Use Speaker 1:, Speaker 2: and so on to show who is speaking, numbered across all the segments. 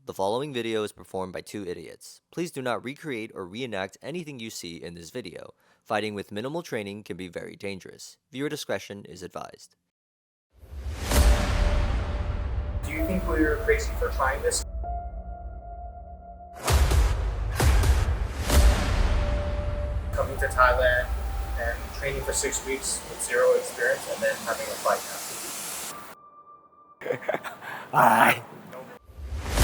Speaker 1: The following video is performed by two idiots. Please do not recreate or reenact anything you see in this video. Fighting with minimal training can be very dangerous. Viewer discretion is advised.
Speaker 2: Do you think we were crazy for trying this? Coming to Thailand and training for 6 weeks with zero experience and then having a fight after.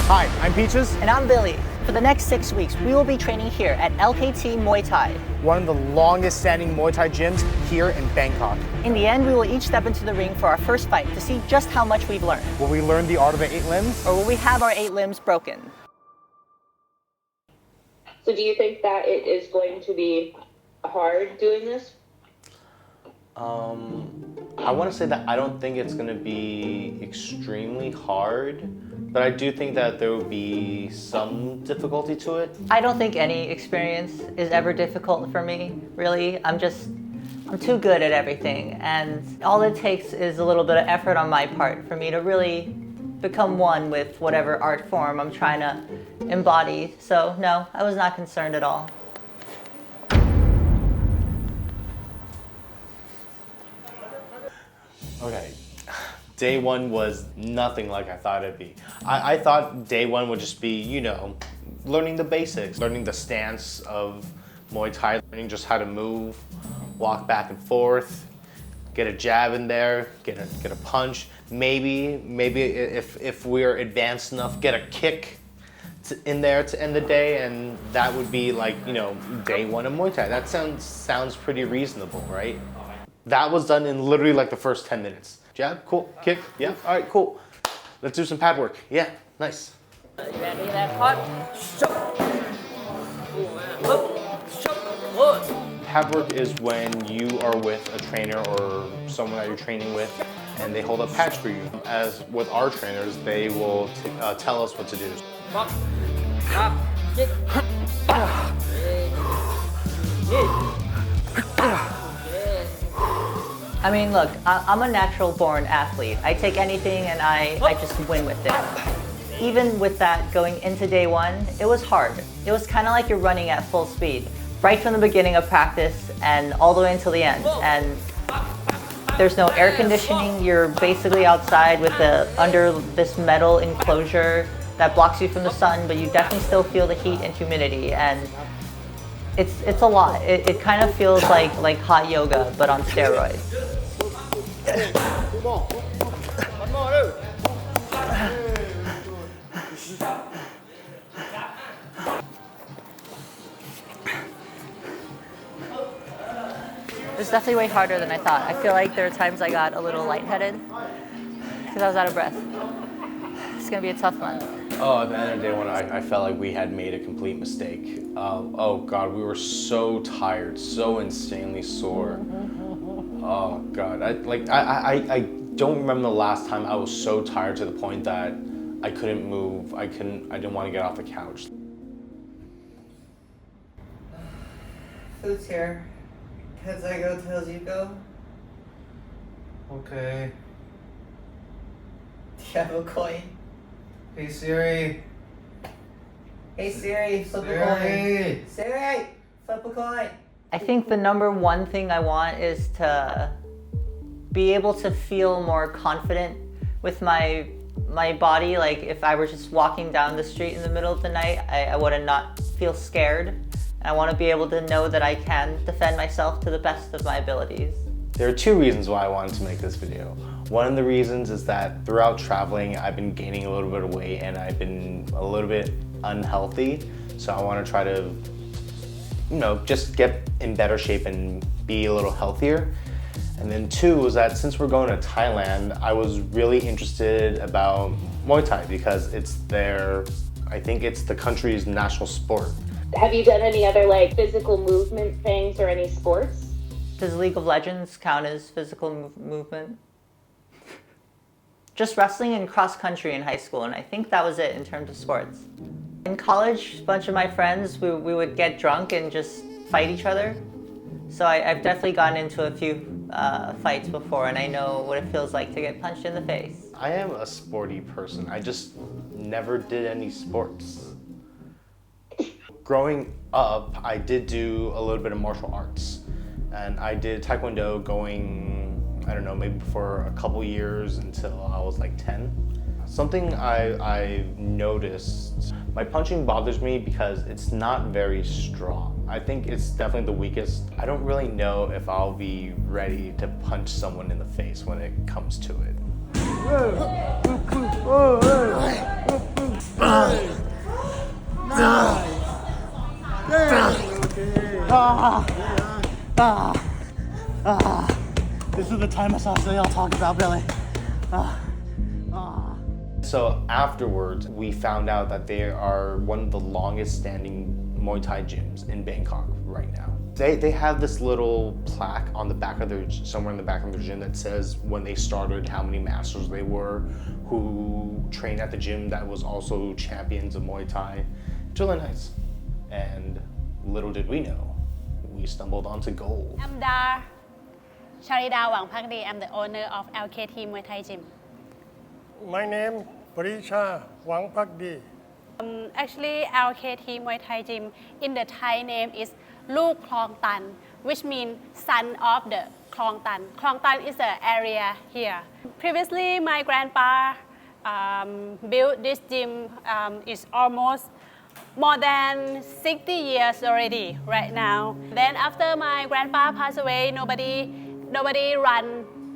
Speaker 3: Hi, I'm Peachez.
Speaker 4: And I'm Billie. For the next 6 weeks, we will be training here at LKT Muay Thai,
Speaker 3: One of the longest standing Muay Thai gyms here in Bangkok.
Speaker 4: In the end, we will each step into the ring for our first fight to see just how much we've learned.
Speaker 3: Will we learn the art of the 8 limbs?
Speaker 4: Or will we have our 8 limbs broken?
Speaker 5: So do you think that it is going to be hard doing this?
Speaker 6: I want to say that I don't think it's going to be extremely hard, but I do think that there will be some difficulty to it.
Speaker 4: I don't think any experience is ever difficult for me, really. I'm too good at everything, and all it takes is a little bit of effort on my part for me to really become one with whatever art form I'm trying to embody. So no, I was not concerned at all.
Speaker 6: Okay, day one was nothing like I thought it'd be. I thought day one would just be, you know, learning the basics, learning the stance of Muay Thai, learning just how to move, walk back and forth, get a jab in there, get a punch. Maybe if we're advanced enough, get a kick in there to end the day, and that would be like, you know, day one of Muay Thai. That sounds pretty reasonable, right? That was done in literally like the first 10 minutes. Jab, cool, kick, yeah, all right, cool. Let's do some pad work, yeah, nice. Pad work is when you are with a trainer or someone that you're training with and they hold up pads for you. As with our trainers, they will tell us what to do.
Speaker 4: I mean, look, I'm a natural born athlete. I take anything and I just win with it. Even with that, going into day one, it was hard. It was kind of like you're running at full speed, right from the beginning of practice and all the way until the end. And there's no air conditioning. You're basically outside under this metal enclosure that blocks you from the sun, but you definitely still feel the heat and humidity. And it's a lot. It kind of feels like hot yoga, but on steroids. It's definitely way harder than I thought. I feel like there are times I got a little lightheaded because I was out of breath. It's gonna be a tough one.
Speaker 6: Oh, at the end of day one, I felt like we had made a complete mistake. Oh God, we were so tired, so insanely sore. Oh God, I don't remember the last time I was so tired to the point that I couldn't move. I didn't want to get off the couch.
Speaker 4: Food's here. Heads I go, tails you go.
Speaker 2: Okay.
Speaker 4: Do you have a coin?
Speaker 2: Hey Siri.
Speaker 4: Hey Siri, flip a coin. Siri, flip a coin. I think the number one thing I want is to be able to feel more confident with my body. Like if I were just walking down the street in the middle of the night, I would not feel scared. I want to be able to know that I can defend myself to the best of my abilities.
Speaker 6: There are two reasons why I wanted to make this video. One of the reasons is that throughout traveling, I've been gaining a little bit of weight and I've been a little bit unhealthy. So I want to try to, you know, just get in better shape and be a little healthier. And then two was that since we're going to Thailand, I was really interested about Muay Thai because I think it's the country's national sport.
Speaker 5: Have you done any other like physical movement things or any sports?
Speaker 4: Does League of Legends count as physical movement? Just wrestling and cross country in high school, and I think that was it in terms of sports. In college, a bunch of my friends, we would get drunk and just fight each other. So I've definitely gotten into a few fights before, and I know what it feels like to get punched in the face.
Speaker 6: I am a sporty person. I just never did any sports. Growing up, I did do a little bit of martial arts. And I did Taekwondo going, I don't know, maybe for a couple years until I was like 10. Something I noticed, my punching bothers me because it's not very strong. I think it's definitely the weakest. I don't really know if I'll be ready to punch someone in the face when it comes to it.
Speaker 3: This is the Thai massage they all talk about, Billy.
Speaker 6: So afterwards, we found out that they are one of the longest standing Muay Thai gyms in Bangkok right now. They have this little plaque on the back of their, somewhere in the back of their gym that says when they started, how many masters they were, who trained at the gym that was also champions of Muay Thai. It's really nice. And little did we know, we stumbled onto gold.
Speaker 7: I'm Dar Sharida Wangphakdi. I'm the owner of LKT Muay Thai Gym.
Speaker 8: My name Peachez Wangphakdi.
Speaker 7: Actually, LKT Muay Thai Gym in the Thai name is Luang Klong Tan, which means son of the Klong Tan. Klong Tan is the area here. Previously, my grandpa built this gym. It's almost more than 60 years already right now. Then after my grandpa passed away, nobody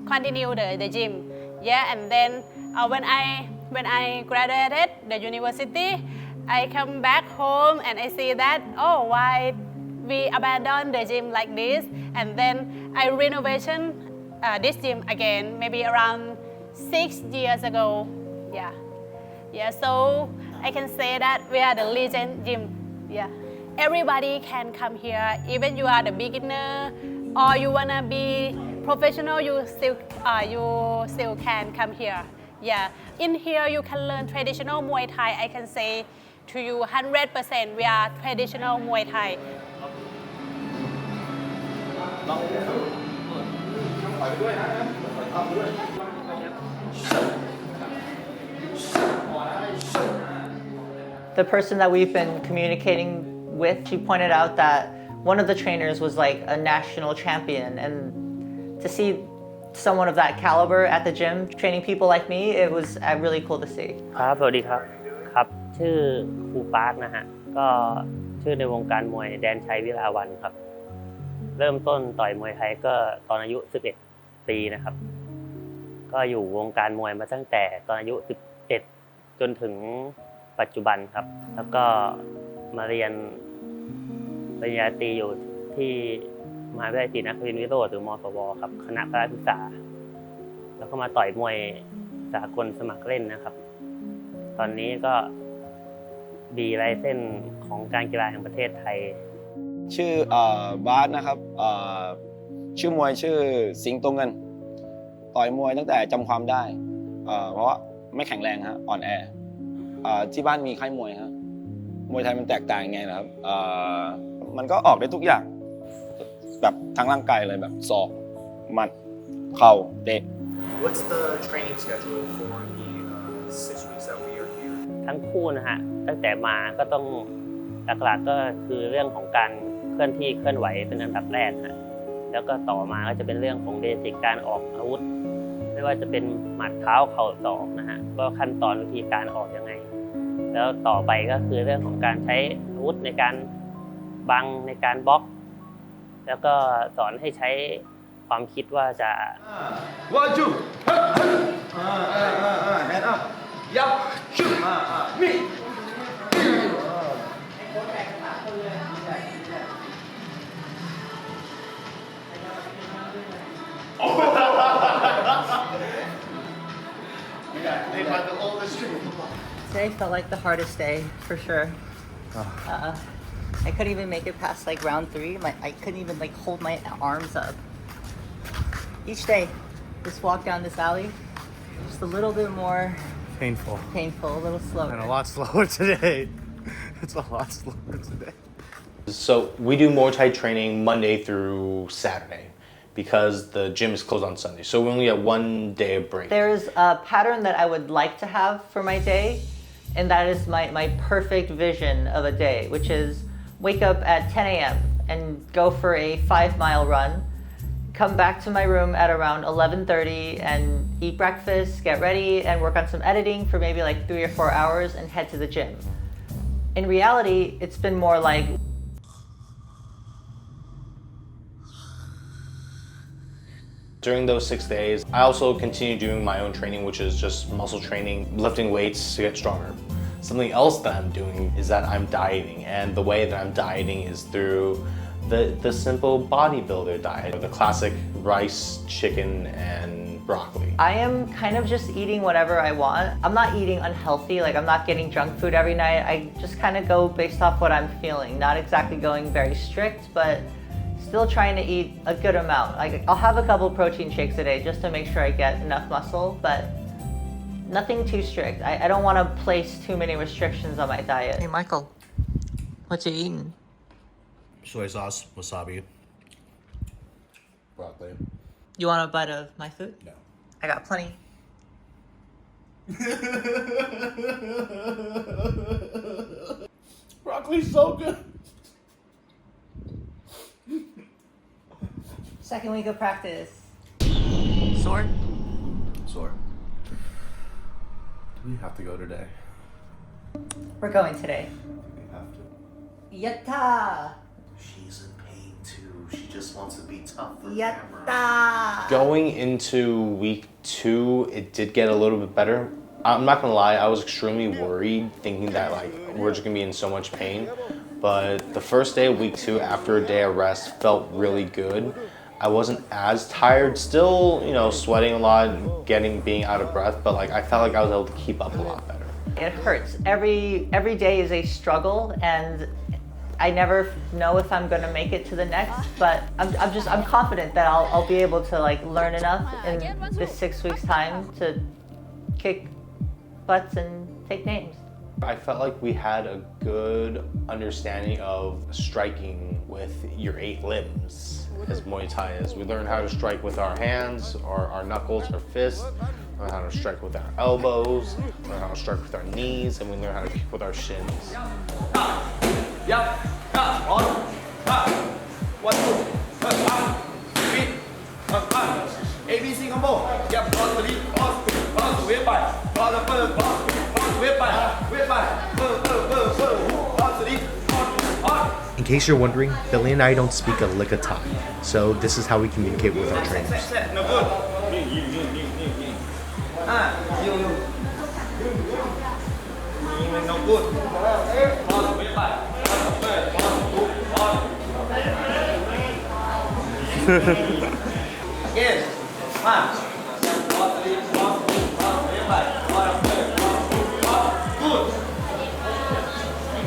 Speaker 7: continue the gym. Yeah, and then when I graduated the university, I come back home and I see that, oh, why we abandoned the gym like this, and then I renovated this gym again, maybe around 6 years ago. Yeah. So I can say that we are the legend gym. Yeah. Everybody can come here, even you are the beginner or you wanna be professional, you still can come here. Yeah. In here you can learn traditional Muay Thai. I can say to you 100% we are traditional Muay Thai.
Speaker 4: The person that we've been communicating with, she pointed out that one of the trainers was like a national champion, and to see someone of that caliber at the gym training people like me, it was really cool to see.
Speaker 9: ครับสวัสดีครับครับชื่อครูปาร์คนะฮะก็ชื่อในวงการมวยแดนชัยวิลาวันครับเริ่มต้นต่อยมวยไทยก็ตอนอายุ11ปีนะครับก็อยู่วงการมวยมาตั้งแต่ตอนอายุ11จนถึงปัจจุบันครับแล้วก็มาเรียนปริญญาตรีอยู่ที่มหาวิทยาลัยศรีนครินทร์วิโรจน์หรือมศวครับคณะพละศึกษาแล้วก็มาต่อยมวยสากลสมัครเล่นนะครับตอนนี้ก็ดีไลเส้นของการกีฬาแห่งประเทศไทย
Speaker 10: ชื่อบาสนะครับชื่อมวยชื่อสิงห์ตรงเงินต่อยมวยตั้งแต่จำความได้เพราะว่าไม่แข็งแรงฮะอ่อนแอที่บ้านมีค่ายมวยฮะมวยไทยมันแตกต่างยังไงนะครับมันก็ออกได้ทุกอย่างแบบทั้งร่างกายเลยแบบศอกหมัดเข่าเตะ
Speaker 2: What's the training schedule for the 6 weeks that we are here?
Speaker 9: ทั้งคู่นะฮะตั้งแต่มาก็ต้องหลักๆก็คือเรื่องของการเคลื่อนที่เคลื่อนไหวเป็นอันดับแรกฮะแล้วก็ต่อมาก็จะเป็นเรื่องของเบสิกการออกอาวุธไม่ว่าจะเป็นหมัดเท้าเข่าศอกนะฮะก็ขั้นตอนวิธีการออกยังไงแล้วต่อไปก็คือเรื่องของการใช้อาวุธในการบังในการบล็อกแล้วก็สอนให้ใช้ความคิดว่าจะ
Speaker 11: Waju hand up Yup Shoot Me
Speaker 4: Today felt like the hardest day for sure. I couldn't even make it past like round 3. I couldn't even like hold my arms up. Each day, just walk down this alley, just a little bit more
Speaker 3: Painful.
Speaker 4: painful, a little slower.
Speaker 3: And a lot slower today. It's a lot slower today.
Speaker 6: So we do Muay Thai training Monday through Saturday because the gym is closed on Sunday. So we only get 1 day of break.
Speaker 4: There's a pattern that I would like to have for my day, And that is my perfect vision of a day, which is wake up at 10 a.m. and go for a 5-mile run, come back to my room at around 11:30 and eat breakfast, get ready, and work on some editing for maybe like 3 or 4 hours and head to the gym. In reality, it's been more like
Speaker 6: during those 6 days, I also continue doing my own training, which is just muscle training, lifting weights to get stronger. Something else that I'm doing is that I'm dieting, and the way that I'm dieting is through the simple bodybuilder diet, the classic rice, chicken, and broccoli.
Speaker 4: I am kind of just eating whatever I want. I'm not eating unhealthy, like I'm not getting junk food every night. I just kind of go based off what I'm feeling, not exactly going very strict, but still trying to eat a good amount. Like I'll have a couple protein shakes a day just to make sure I get enough muscle, but nothing too strict. I don't want to place too many restrictions on my diet. Hey Michael, what you eating?
Speaker 6: Soy sauce, wasabi, broccoli.
Speaker 4: You want a bite of my food?
Speaker 6: No.
Speaker 4: I got plenty.
Speaker 6: Broccoli's so good.
Speaker 4: Second week of practice. Sore?
Speaker 6: Sore. Do we have to go today?
Speaker 4: We're going today.
Speaker 6: We have to.
Speaker 4: Yatta!
Speaker 12: She's in pain too. She just wants to be tough for camera.
Speaker 4: Yatta!
Speaker 6: Going into week 2, it did get a little bit better. I'm not gonna lie, I was extremely worried, thinking that like we're just gonna be in so much pain. But the first day of week 2, after a day of rest, felt really good. I wasn't as tired, still, you know, sweating a lot, being out of breath, but like I felt like I was able to keep up a lot better.
Speaker 4: It hurts. Every day is a struggle, and I never know if I'm gonna make it to the next, but I'm confident that I'll be able to like learn enough in this 6 weeks time to kick butts and take names.
Speaker 6: I felt like we had a good understanding of striking with your 8 limbs, as Muay Thai is. We learned how to strike with our hands, our knuckles, our fists, learn how to strike with our elbows, learn how to strike with our knees, and we learn how to kick with our shins.
Speaker 11: ABC combo. Yep, cross the lead, cross the way by, cross the first, cross the way by, cross the lead, cross.
Speaker 13: In case you're wondering, Billie and I don't speak a lick of Thai, so this is how we communicate with our trainers.
Speaker 11: No good. No good. Cross the way by. Again. Good.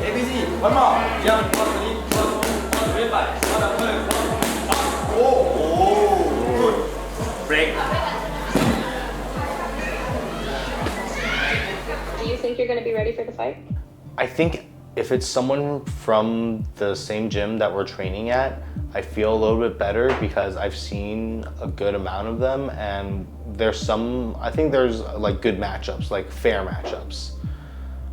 Speaker 11: ABC. One more. Jump. Oh. Good. Break.
Speaker 5: Do you think you're going to be ready for the fight?
Speaker 6: I think if it's someone from the same gym that we're training at, I feel a little bit better because I've seen a good amount of them, and I think there's like good matchups, like fair matchups.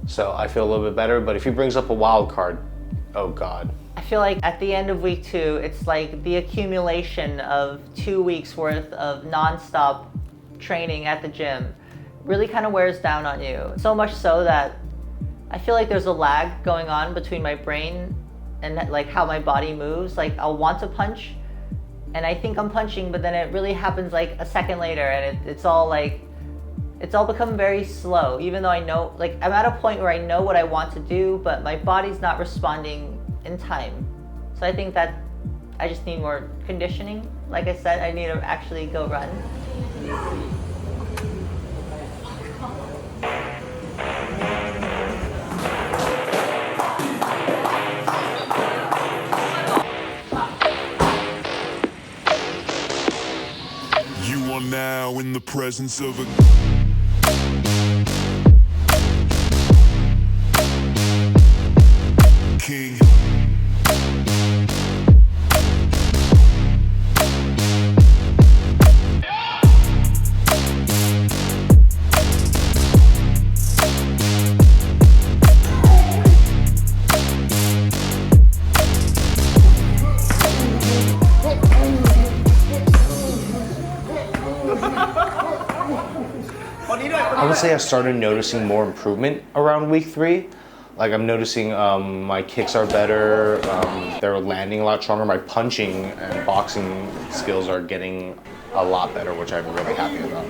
Speaker 6: So I feel a little bit better, but if he brings up a wild card, oh God.
Speaker 4: I feel like at the end of week 2, it's like the accumulation of 2 weeks worth of nonstop training at the gym really kind of wears down on you. So much so that I feel like there's a lag going on between my brain and like how my body moves. Like I'll want to punch and I think I'm punching, but then it really happens like a second later, and it's all become very slow, even though I know, like I'm at a point where I know what I want to do, but my body's not responding in time. So I think that I just need more conditioning. Like I said, I need to actually go run.
Speaker 14: You are now in the presence of a king.
Speaker 6: honestly, I started noticing more improvement around week 3. Like I'm noticing my kicks are better, they're landing a lot stronger, my punching and boxing skills are getting a lot better, which I'm really happy about.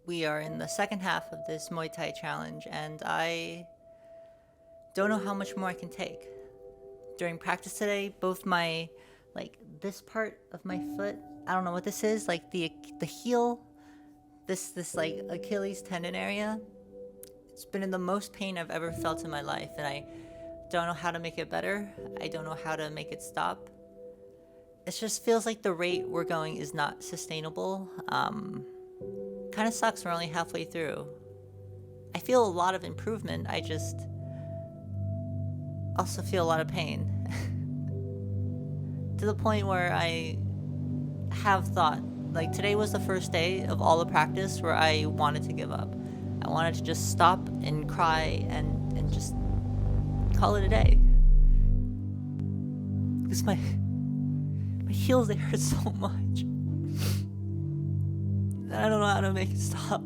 Speaker 4: We are in the second half of this Muay Thai challenge, and I don't know how much more I can take. During practice today, both my, this part of my foot, I don't know what this is, like the heel, this like Achilles tendon area, it's been in the most pain I've ever felt in my life, and I don't know how to make it better. I don't know how to make it stop. It just feels like the rate we're going is not sustainable. Kind of sucks, we're only halfway through. I feel a lot of improvement, I just also feel a lot of pain. To the point where I have thought, like today was the first day of all the practice where I wanted to give up. I wanted to just stop and cry and just call it a day. Because my heels, they hurt so much. I don't know how to make it stop.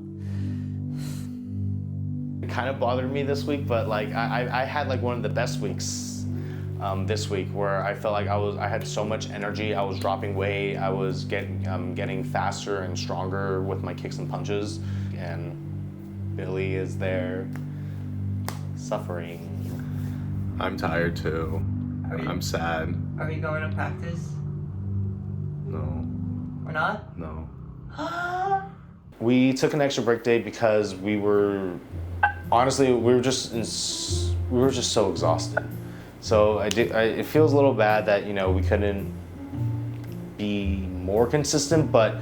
Speaker 6: It kind of bothered me this week, but like I had like one of the best weeks this week where I felt like I had so much energy. I was dropping weight. I was getting faster and stronger with my kicks and punches. And Billie is there suffering.
Speaker 13: I'm tired too. I'm sad.
Speaker 4: Are we going to practice?
Speaker 13: No.
Speaker 4: We're not?
Speaker 13: No.
Speaker 6: We took an extra break day because we were just so exhausted. So it feels a little bad that we couldn't be more consistent, but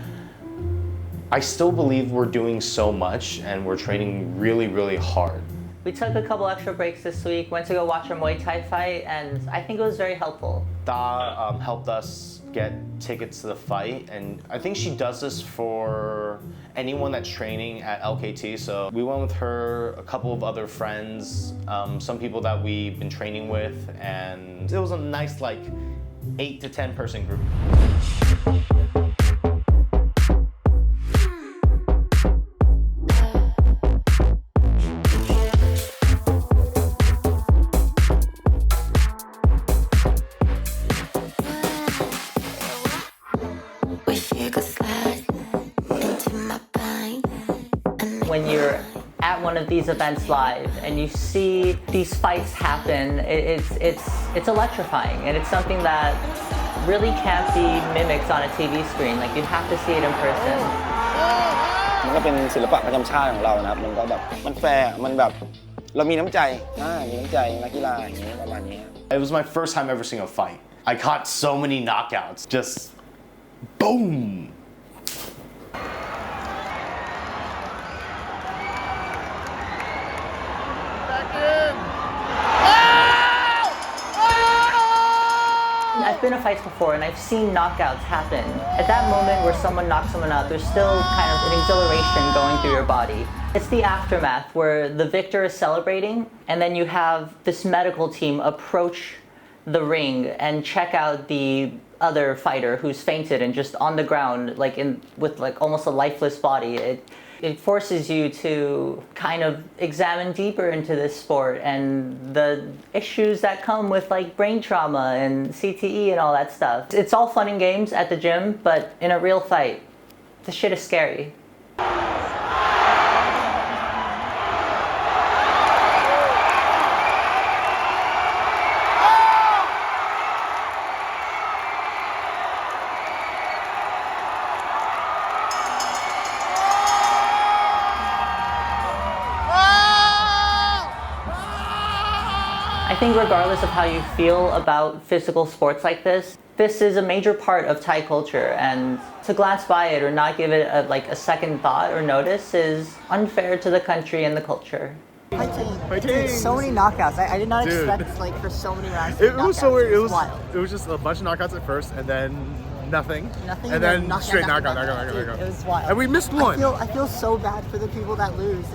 Speaker 6: I still believe we're doing so much and we're training really, really hard.
Speaker 4: We took a couple extra breaks this week, went to go watch a Muay Thai fight, and I think it was very helpful.
Speaker 6: Da helped us get tickets to the fight, and I think she does this for anyone that's training at LKT. So we went with her, a couple of other friends, some people that we've been training with, and it was a nice 8 to 10 person group.
Speaker 4: When you're at one of these events live and you see these fights happen, it's electrifying, and it's something that really can't be mimicked on a TV screen. Like, you have to see it in person.
Speaker 10: มันก็เป็นศิลปะประจำชาติของเรานะครับมันก็แบบมันแฟร์มันแบบเรามีน้ำใจมีน้ำใจนักกีฬาอย่างนี้ประมาณนี้
Speaker 6: It was my first time ever seeing a fight. I caught so many knockouts, just boom.
Speaker 4: I've been to fights before and I've seen knockouts happen. At that moment where someone knocks someone out, there's still kind of an exhilaration going through your body. It's the aftermath where the victor is celebrating and then you have this medical team approach the ring and check out the other fighter who's fainted and just on the ground with almost a lifeless body. It forces you to kind of examine deeper into this sport and the issues that come with brain trauma and CTE and all that stuff. It's all fun and games at the gym, but in a real fight, the shit is scary. I think regardless of how you feel about physical sports like this is a major part of Thai culture, and to glance by it or not give it a second thought or notice is unfair to the country and the culture.
Speaker 3: Dude, so many knockouts. I did not expect for so many rounds.
Speaker 13: It was so weird.
Speaker 3: Wild.
Speaker 13: It was just a bunch of knockouts at first, and then
Speaker 3: nothing.
Speaker 4: Nothing.
Speaker 3: And then
Speaker 4: nothing,
Speaker 3: straight
Speaker 4: nothing,
Speaker 3: knockout.
Speaker 4: It was wild.
Speaker 3: And we missed one.
Speaker 4: I feel so bad for the people that lose.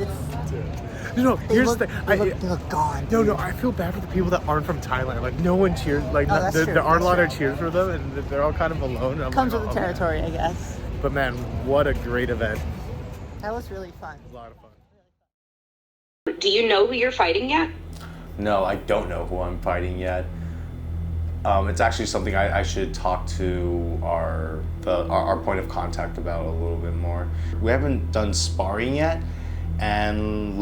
Speaker 3: Here's the thing.
Speaker 4: They look gone.
Speaker 3: No, I feel bad for the people that aren't from Thailand. Like, no one cheers. Like, there aren't a lot of cheers for them, and they're all kind of alone.
Speaker 4: Comes with the territory, I guess.
Speaker 3: But man, what a great event.
Speaker 4: That was really fun.
Speaker 3: A lot of fun.
Speaker 5: Do you know who you're fighting yet?
Speaker 6: No, I don't know who I'm fighting yet. It's actually something I should talk to our point of contact about a little bit more. We haven't done sparring yet, and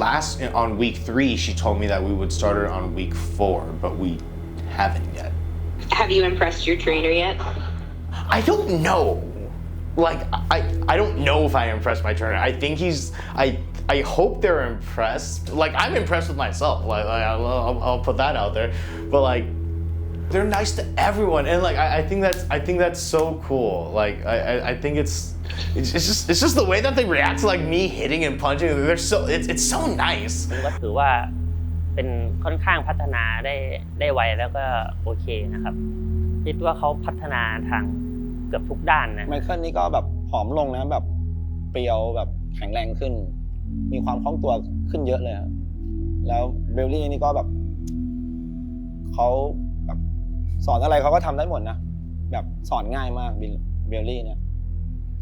Speaker 6: on week 3 she told me that we would start it on week 4, but we haven't yet.
Speaker 5: Have you impressed your trainer yet?
Speaker 6: I don't know. Like, I don't know if I impressed my trainer. I think I hope they're impressed. Like, I'm impressed with myself. Like I'll put that out there. But like, they're nice to everyone, and like I think that's so cool. Like I think it's just the way that they react to like me hitting and punching. It's so nice.
Speaker 9: ก็ถือว่าเป็นค่อนข้างพัฒนาได้ไวแล้วก็โอเคนะครับคิดว่าเขาพัฒนาทางเกือบทุกด้านนะ
Speaker 10: ไมเคิลนี่ก็แบบผอมลงนะแบบเปรียวแบบแข็งแรงขึ้นมีความคล่องตัวขึ้นเยอะเลยครับแล้วเบลลี่นี่ก็แบบเขาแบบสอนอะไรเขาก็ทำได้หมดนะแบบสอนง่ายมากเบลลี่เนี่ย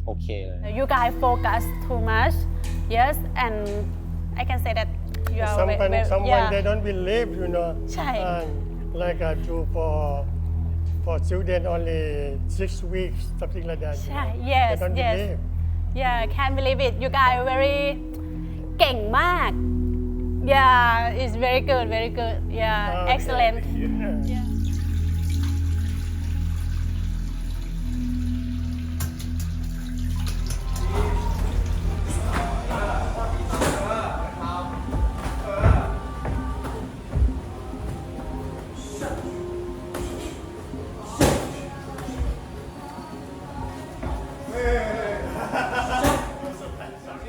Speaker 10: โอเคเลย
Speaker 7: You guys focus too much, yes, and I can say that you are
Speaker 8: someone they don't believe,
Speaker 7: ใช่
Speaker 8: and like do for student only 6 weeks, something like that.
Speaker 7: ใช่ yes,
Speaker 8: they don't
Speaker 7: yes.
Speaker 8: believe.
Speaker 7: Yeah, can't believe it. You guys are very เก่งมาก Yeah, it's very good, very good. Yeah, excellent. Yeah.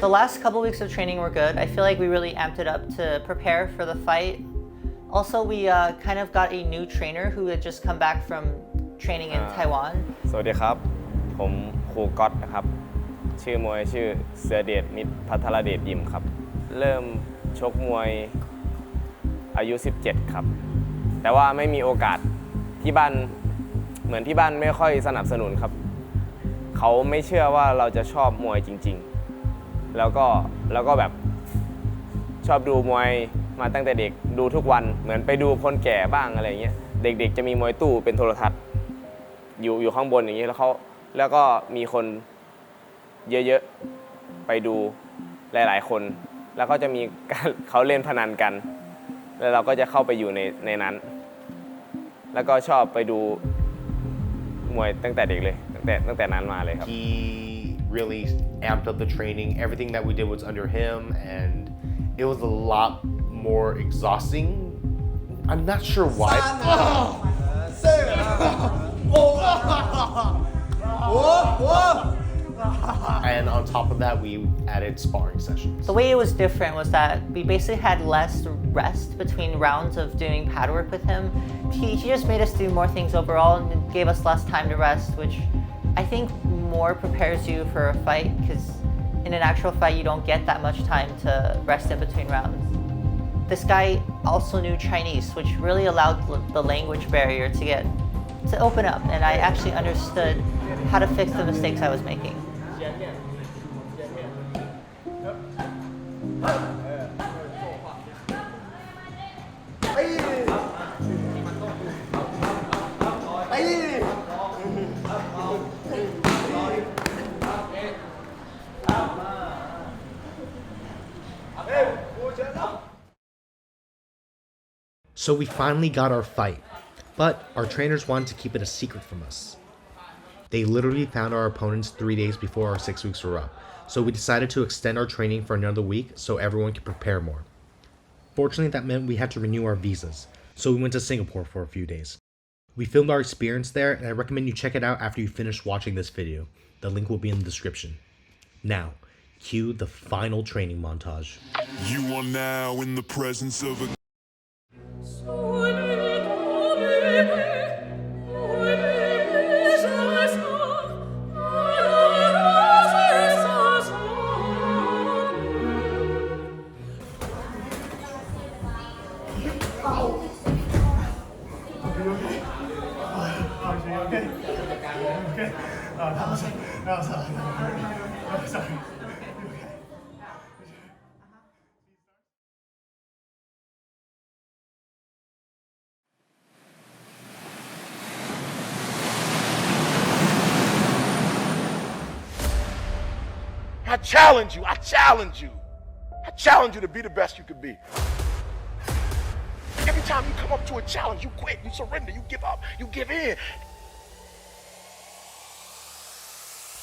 Speaker 4: The last couple weeks of training were good. I feel like we really amped it up to prepare for the fight. Also, we kind of got a new trainer who had just come back from training in Taiwan.
Speaker 15: สวัสดีครับผมครูก๊อตนะครับชื่อมวยชื่อเสือเดชมิตรพัทรเดชยิมครับเริ่มชกมวยอายุ17ครับแต่ว่าไม่มีโอกาสที่บ้านเหมือนที่บ้านไม่ค่อยสนับสนุนครับเขาไม่เชื่อว่าเราจะชอบมวยจริงๆแล้วก็แบบชอบดูมวยมาตั้งแต่เด็กดูทุกวันเหมือนไปดูคนแก่บ้างอะไรเงี้ยเด็กๆจะมีมวยตู้เป็นโทรทัศน์อยู่ข้างบนอย่างนี้แล้วก็มีคนเยอะๆไปดูหลายๆคนแล้วก็จะมีการเขาเล่นพนันกันแล้วเราก็จะเข้าไปอยู่ในนั้นแล้วก็ชอบไปดูมวยตั้งแต่เด็กเลยตั้งแต่นั้นมาเลยครับ
Speaker 6: He really amped up the training. Everything that we did was under him, and it was a lot more exhausting. I'm not sure why. And on top of that, we added sparring sessions.
Speaker 4: The way it was different was that we basically had less rest between rounds of doing pad work with him. He just made us do more things overall and gave us less time to rest, which I think more prepares you for a fight, because in an actual fight you don't get that much time to rest in between rounds. This guy also knew Chinese, which really allowed the language barrier to open up, and I actually understood how to fix the mistakes I was making.
Speaker 13: So we finally got our fight, but our trainers wanted to keep it a secret from us. They literally found our opponents 3 days before our 6 weeks were up, so we decided to extend our training for another week so everyone could prepare more. Fortunately, that meant we had to renew our visas, so we went to Singapore for a few days. We filmed our experience there, and I recommend you check it out after you finish watching this video. The link will be in the description. Now, cue the final training montage.
Speaker 14: You are now in the presence of a
Speaker 16: I challenge you. I challenge you. I challenge you to be the best you could be. Every time you come up to a challenge, you quit, you surrender, you give up, you give in.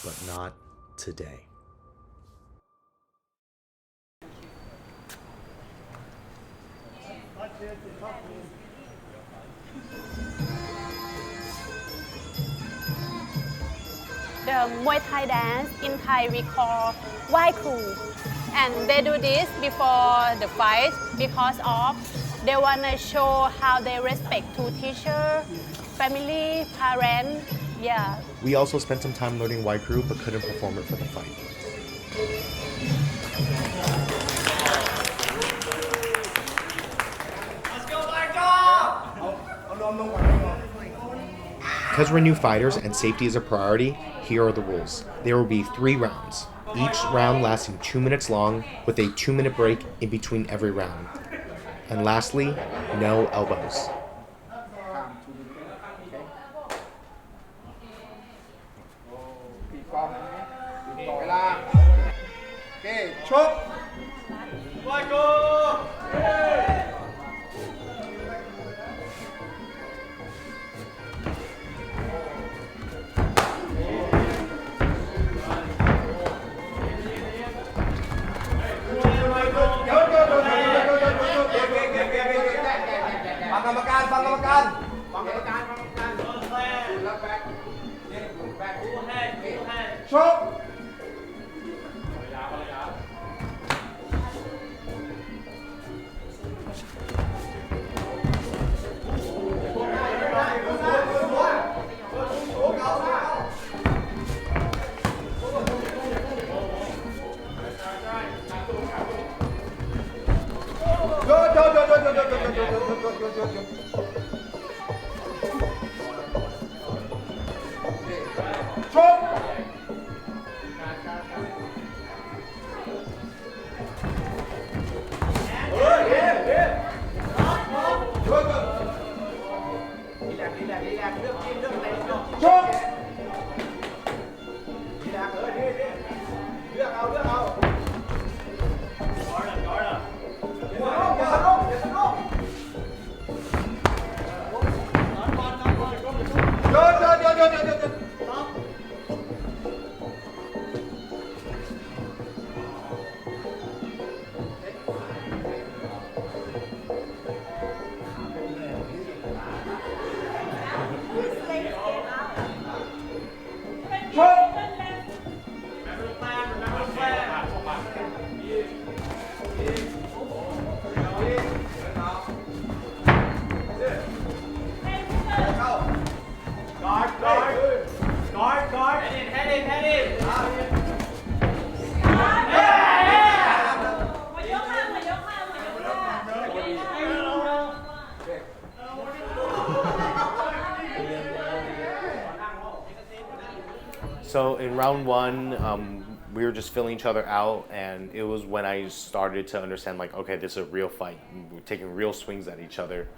Speaker 13: But not today.
Speaker 7: The Muay Thai dance in Thai we call Wai Kru, and they do this before the fight because of they wanna show how they respect to teacher, family, parents. Yeah.
Speaker 13: We also spent some time learning Wai Kru but couldn't perform it for the fight. Because we're new fighters and safety is a priority, here are the rules. There will be 3 rounds, each round lasting 2 minutes long with a 2-minute break in between every round. And lastly, no elbows.
Speaker 16: Okay, chop.
Speaker 6: So in round 1, we were just filling each other out, and it was when I started to understand, like, okay, this is a real fight. We're taking real swings at each other.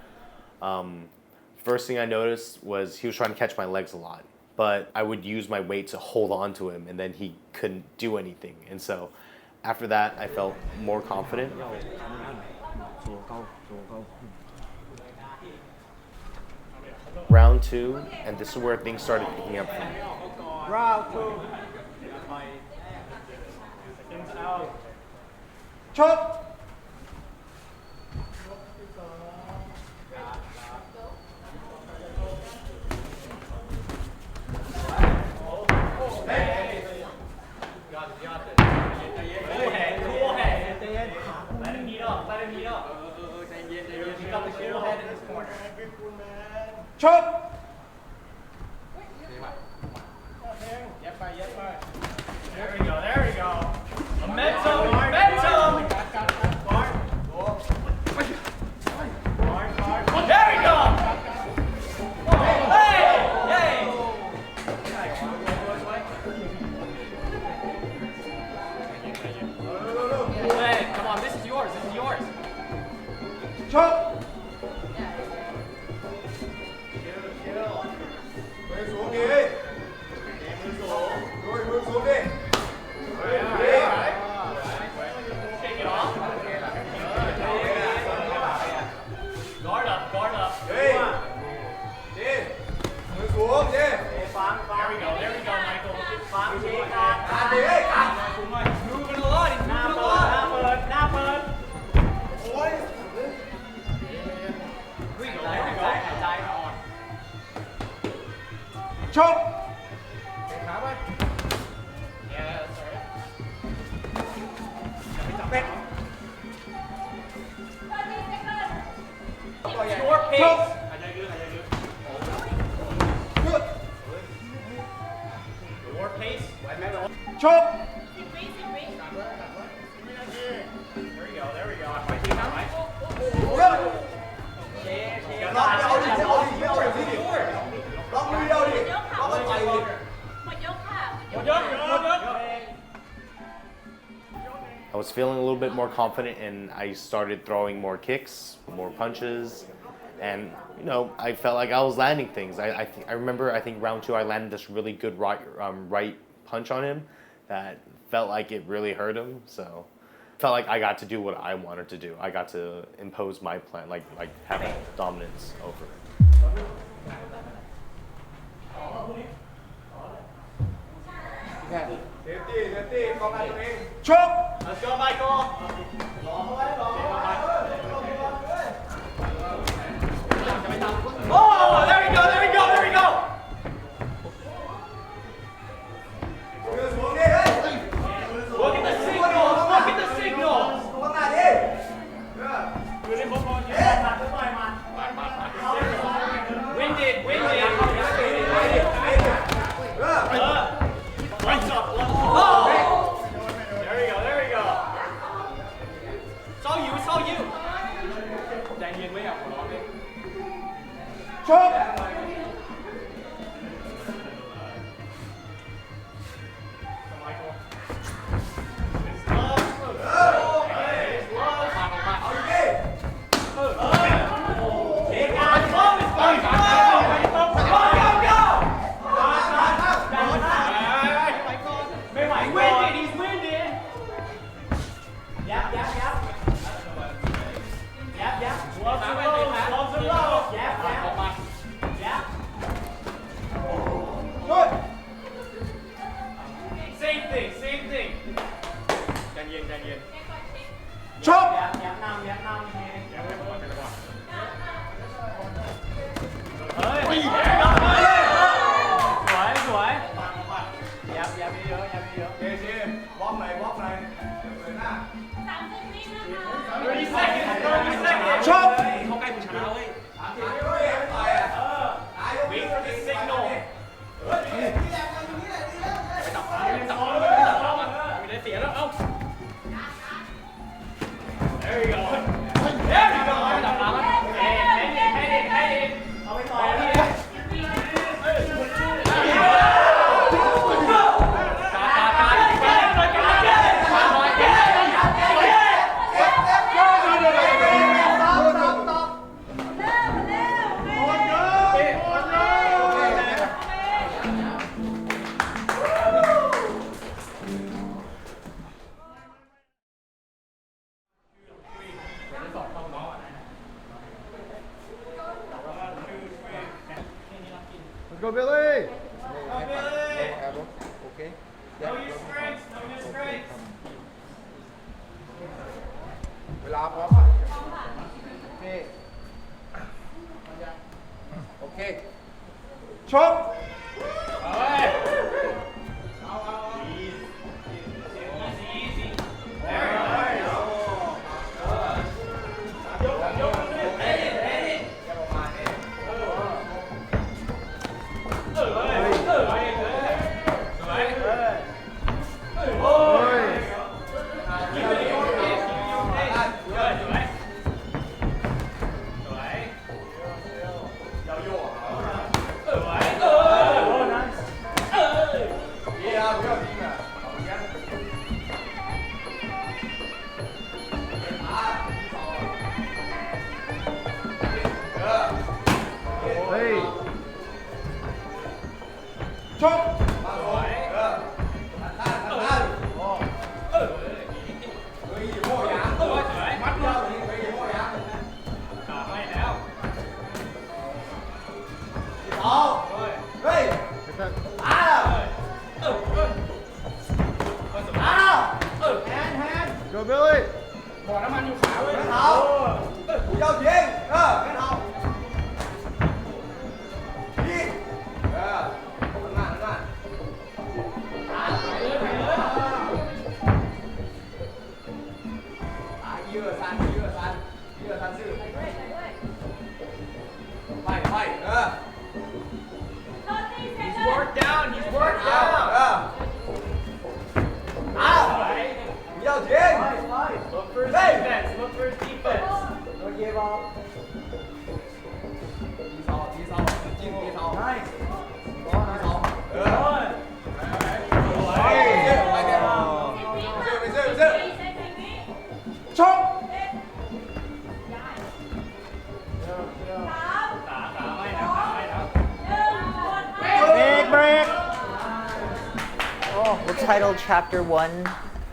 Speaker 6: First thing I noticed was he was trying to catch my legs a lot, but I would use my weight to hold on to him, and then he couldn't do anything. And so after that, I felt more confident. Round 2, and this is where things started picking up for me.
Speaker 16: Round 2. Chop. Chop.
Speaker 2: There we go, there we go. Momentum, momentum!
Speaker 11: ชกมือสูงดิมือสูงด้วยมือสูงดิGuard up, guard up. Hey, Jin,มือสูงดิฟัง There we go, Michael. ฟังทีครับการดีการ Moving a lot, he's moving a lot. หน้าเปิดโอ้ย There we go, หายใจอ่อนชกขาไป Yeah, sorry. ไม่จับเป๊ะ Your pace. Your pace. Chop. There we go.
Speaker 6: I was feeling a little bit more confident and I started throwing more kicks, more punches, and you know, I felt like I was landing things. I think round 2 I landed this really good right punch on him that felt like it really hurt him. So felt like I got to do what I wanted to do. I got to impose my plan, like have dominance over it.
Speaker 11: Safety, chop. Let's go, Michael. Oh, there we go. Look at the signals. Winded. Oh! There we go. Saw you. ใจเย็นไว้อย่าหัวร้อนดิชกชกสวยยับเยอะเจบล็อกไหนหน้า30 seconds ชกเขาใกล้ผู้ชนะเว้ยWait for the signal ไม่ได้เสียแล้วเอ้าThere we go. จับขาแล้วเอาไปต่อพี่Go Billie! Go Billie! Okay. Know your strengths.เวลาพร้อมป่ะโอเคชก
Speaker 3: Go Billy
Speaker 11: บ่อน้ำมันอยู่ขาเว้ยเขาเจ้าเย็งงั้นเอายิงนั่นเยื่อสันซื่อไปHe's worked down He's worked down เจ้าเย็งLook for his defense. Look for his defense. Don't give up. He's all. He's all. Nice. He's all. Good. Chop.
Speaker 3: break.
Speaker 4: We'll title Chapter 1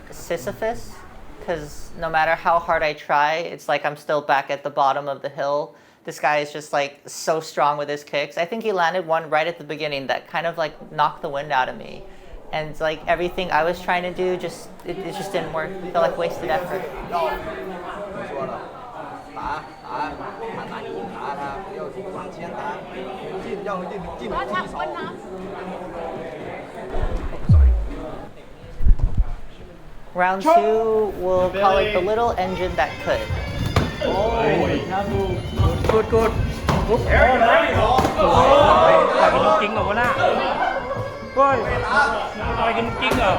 Speaker 4: Sisyphus, because no matter how hard I try, it's like I'm still back at the bottom of the hill. This guy is just like so strong with his kicks. I think he landed one right at the beginning that kind of like knocked the wind out of me. And like everything I was trying to do, it just didn't work. It felt like wasted effort. Round 2, we'll call it the little engine that could.
Speaker 11: Good. Kinh rồi nè. Coi. Coi kinh rồi.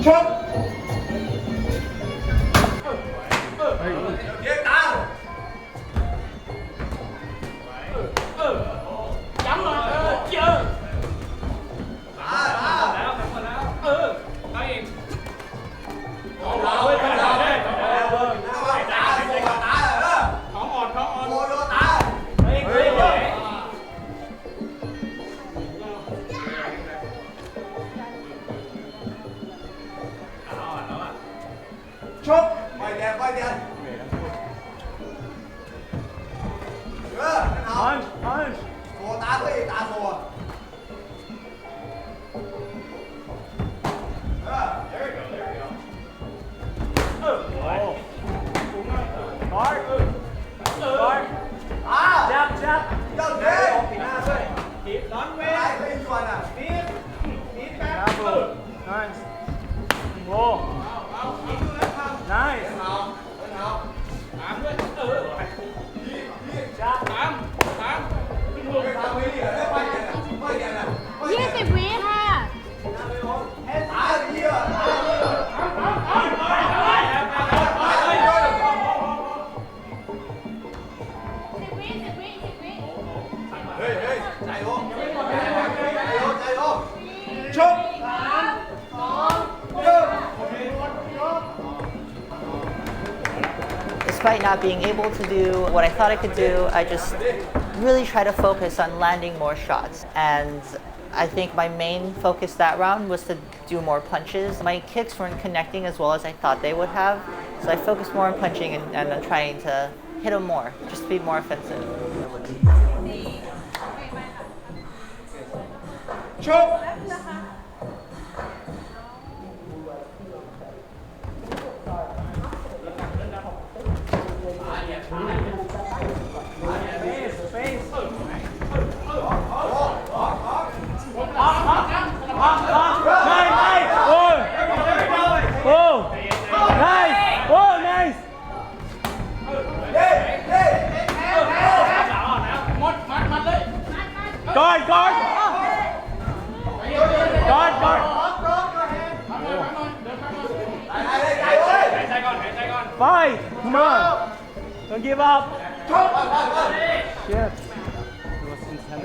Speaker 11: Chốt. Chốt. Quay đèn. Punch. Phù tá cái gì? Tá phù. There we go. Start. Jab. Don't keep. Don't wait. Cái Suan à? Speed back. Nice. Whoa. Nice. Tám đấy. Tám.
Speaker 7: 20 วิค่ะ
Speaker 4: Despite not being able to do what I thought I could do, I just really try to focus on landing more shots. And I think my main focus that round was to do more punches. My kicks weren't connecting as well as I thought they would have, so I focused more on punching and on trying to hit them more, just to be more offensive.
Speaker 11: Fight! Come on! Don't give up! Shit. It was intense.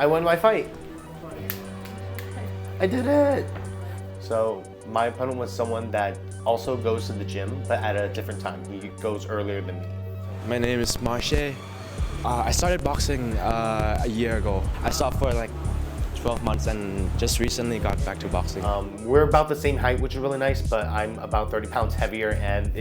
Speaker 6: I won my fight. I did it. So my opponent was someone that also goes to the gym, but at a different time. He goes earlier than me.
Speaker 17: My name is Peachez. I started boxing a year ago. I stopped for like 12 months and just recently got back to boxing.
Speaker 6: We're about the same height, which is really nice, but I'm about 30 pounds heavier, and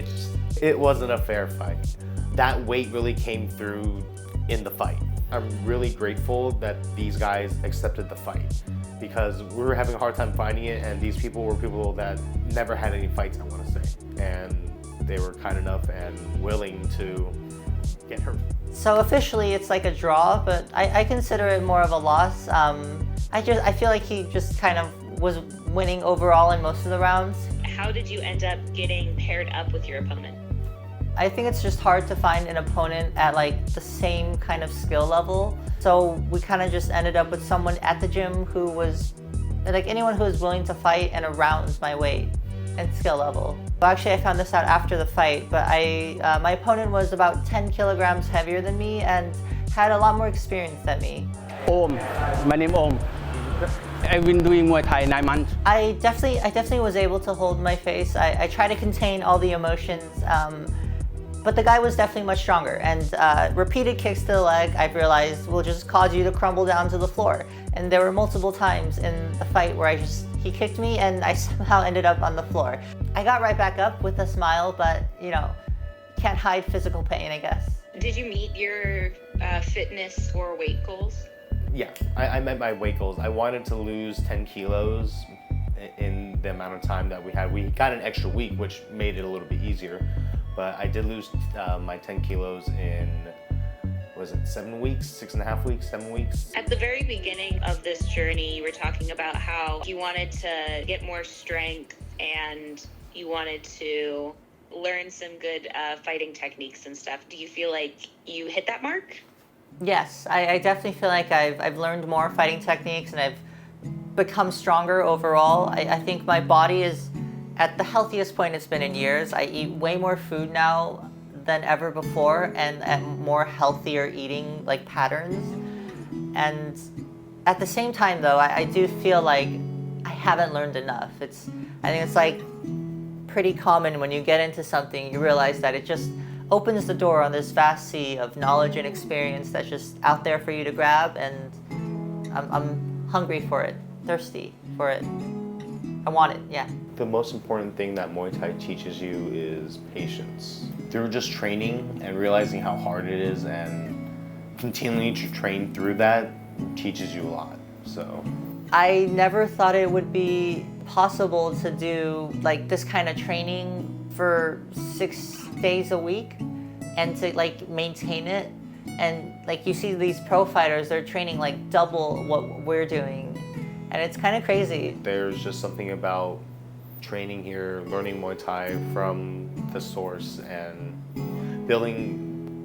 Speaker 6: it wasn't a fair fight. That weight really came through in the fight. I'm really grateful that these guys accepted the fight because we were having a hard time fighting it, and these people were people that never had any fights, I want to say. And they were kind enough and willing to get hurt.
Speaker 4: So officially it's like a draw, but I consider it more of a loss. I feel like he just kind of was winning overall in most of the rounds.
Speaker 18: How did you end up getting paired up with your opponent?
Speaker 4: I think it's just hard to find an opponent at like the same kind of skill level. So we kind of just ended up with someone at the gym who was, like anyone who was willing to fight and around my weight and skill level. Well, actually, I found this out after the fight, but my opponent was about 10 kilograms heavier than me and had a lot more experience than me.
Speaker 19: Om, my name Om. I've been doing Muay Thai 9 months.
Speaker 4: I definitely was able to hold my face. I try to contain all the emotions. But the guy was definitely much stronger, and repeated kicks to the leg, I've realized, will just cause you to crumble down to the floor. And there were multiple times in the fight where he kicked me and I somehow ended up on the floor. I got right back up with a smile, but you know, can't hide physical pain, I guess.
Speaker 18: Did you meet your fitness or weight goals?
Speaker 6: Yeah, I met my weight goals. I wanted to lose 10 kilos in the amount of time that we had. We got an extra week, which made it a little bit easier. But I did lose my 10 kilos in, was it 7 weeks, 6.5 weeks, 7 weeks?
Speaker 18: At the very beginning of this journey, you were talking about how you wanted to get more strength and you wanted to learn some good fighting techniques and stuff. Do you feel like you hit that mark?
Speaker 4: Yes, I definitely feel like I've learned more fighting techniques and I've become stronger overall. I think my body is at the healthiest point it's been in years. I eat way more food now than ever before and at more healthier eating like patterns. And at the same time though, I do feel like I haven't learned enough. I think it's like pretty common when you get into something, you realize that it just opens the door on this vast sea of knowledge and experience that's just out there for you to grab, and I'm hungry for it, thirsty for it. I want it, yeah.
Speaker 6: The most important thing that Muay Thai teaches you is patience. Through just training and realizing how hard it is and continuing to train through that teaches you a lot, so.
Speaker 4: I never thought it would be possible to do like this kind of training for 6 days a week and to like maintain it. And like you see these pro fighters, they're training like double what we're doing. And it's kind of crazy.
Speaker 6: There's just something about training here, learning Muay Thai from the source and building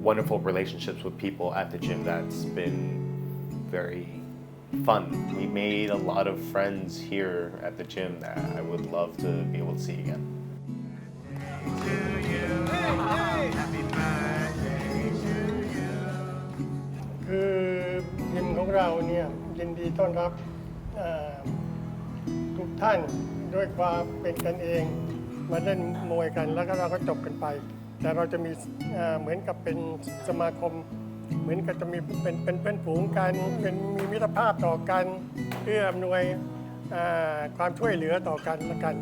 Speaker 6: wonderful relationships with people at the gym that's been very fun. We made a lot of friends here at the gym that I would love to be able to see again.
Speaker 8: คือยิมของเราเนี่ยยินดีต้อนรับทุกท่านด้วยความเป็นกันเองมาเล่นมวยกันแล้วก็เราก็จบกันไปแต่เราจะมีเหมือนกับเป็นสมาคมเหมือนกับจะมีเป็นเพื่อนฝูงกันเป็นมีมิตรภาพต่อกันเพื่ออำนวยความช่วยเหลือต่อกันและกัน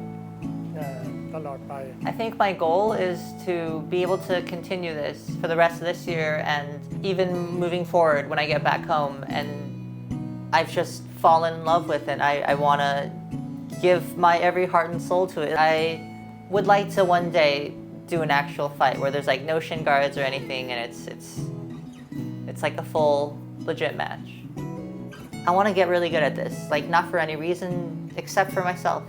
Speaker 8: ตลอดไป
Speaker 4: I think my goal is to be able to continue this for the rest of this year and even moving forward when I get back home. And I've just fallen in love with it. I want to give my every heart and soul to it. I would like to one day do an actual fight where there's like no shin guards or anything, and it's like a full legit match. I want to get really good at this, like not for any reason except for myself.